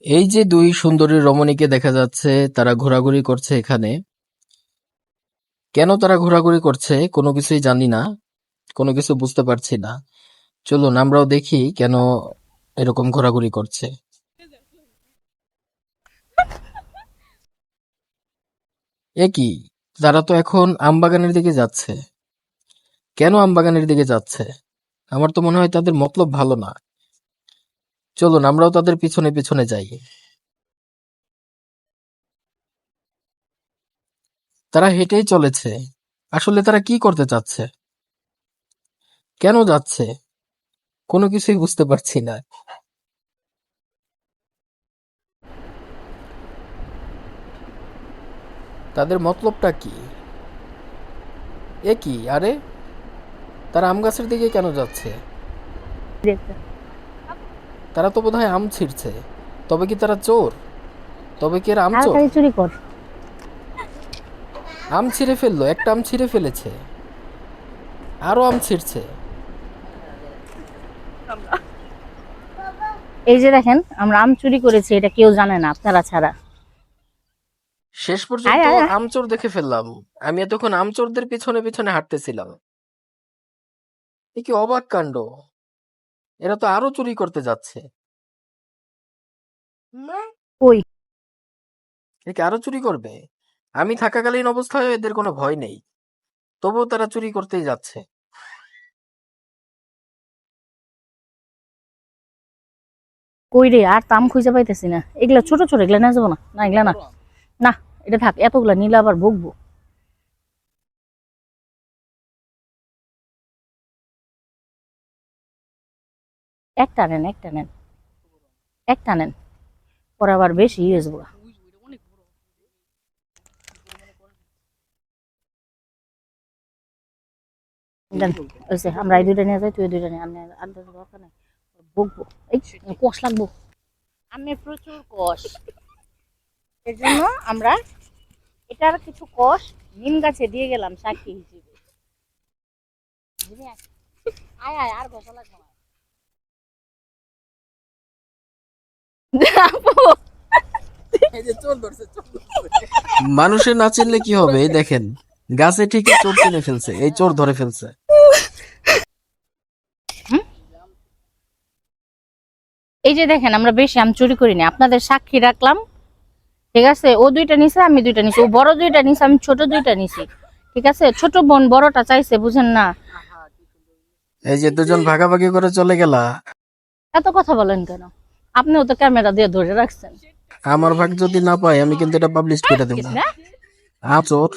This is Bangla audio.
এই যে দুই সুন্দরী রমণীকে দেখা যাচ্ছে, তারা ঘোরাঘুরি করছে এখানে। কেন তারা ঘোরাঘুরি করছে কোনো কিছুই জানি না, কোনো কিছু বুঝতে পারছি না। চলুন আমরাও দেখি কেন এরকম ঘোরাঘুরি করছে। এ কি, তারা তো এখন আমবাগানের দিকে যাচ্ছে। কেন আমবাগানের দিকে যাচ্ছে? আমার তো মনে হয় তাদের মতলব ভালো না। চলুন আমরাও তাদের পিছনে পিছনে যাই। তারা হেঁটেই চলেছে। আসলে তারা কি করতে চাচ্ছে? কেন যাচ্ছে? কোনো কিছুই বুঝতে পারছি না। তাদের মতলবটা কি? এ কি, আরে তারা আম গাছের দিকে কেন যাচ্ছে? তারা তো বোধহয় আম ছিঁড়ছে। তবে কি তারা চোর? তবে কি এরা আম চোর? তাড়াতাড়ি চুরি কর। আম ছিঁড়ে ফেললো, একটা আম ছিঁড়ে ফেলেছে, আরো আম ছিঁড়ছে। এই যে দেখেন, আমরা আম চুরি করেছি, এটা কেউ জানে না আপনারা ছাড়া। শেষ আয় পর্যন্ত আয় আয়। আম চোর দেখে ফেললাম। আমি এতক্ষণ আম চোরদের পিছনে পিছনে হাঁটতেছিলাম। এ কি অবাক কাণ্ড! এরা তো আরো চুরি করতে যাচ্ছে। কই? এ কি আরো চুরি করবে? আমি থাকাকালীন অবস্থায় এদের কোনো ভয় নেই, তবুও তারা চুরি করতেই যাচ্ছে। কই রে, আর তাম খুঁজে পাইতেছি না। এগুলা ছোট ছোট, এগুলা না যাবো না, না এগুলা না। না, এটা থাক, এতগুলা নিলে আবার ভুগবো। একটা নেন, একটা নেন, একটা নেন, পরে আবার বেশি হয়ে যাবো। দেন, হয়েছে, আমরা এই দুইটা নিয়ে যাই, তুই এই দুইটা নিয়ে, আমি আর দরকার নেই, ভুগবো। এই কষ লাগবো, আমি প্রচুর কষ। এর জন্য আমরা এটার কিছু কষ নিম গাছে দিয়ে গেলাম সাক্ষী হিসেবে। আয় আয়, আর ঘষা লাগবে না। আপু, মানুষের না চিনলে কি হবে? এই দেখেন, গাছে ঠিকই চোর চিনে ফেলছে, এই চোর ধরে ফেলছে। হুম? এই যে দেখেন, আমরা বেশি আম চুরি করিনি, আপনাদের সাক্ষী রাখলাম। ঠিক আছে, ও দুইটা নিছে, আমি দুইটা নিছি, ও বড় দুইটা নিছে, আমি ছোট দুইটা নিছি। ঠিক আছে, ছোট বোন বড়টা চাইছে, বুঝেন না? এই যে দুজন ভাগাভাগি করে চলে গেলা। এত কথা বলেন কেন? আপনিও তো ক্যামেরা দিয়ে ধরে রাখছেন। আমার ভাগ যদি না পাই আমি কিন্তু এটা পাবলিশ করে দেবো। না, আ চোর।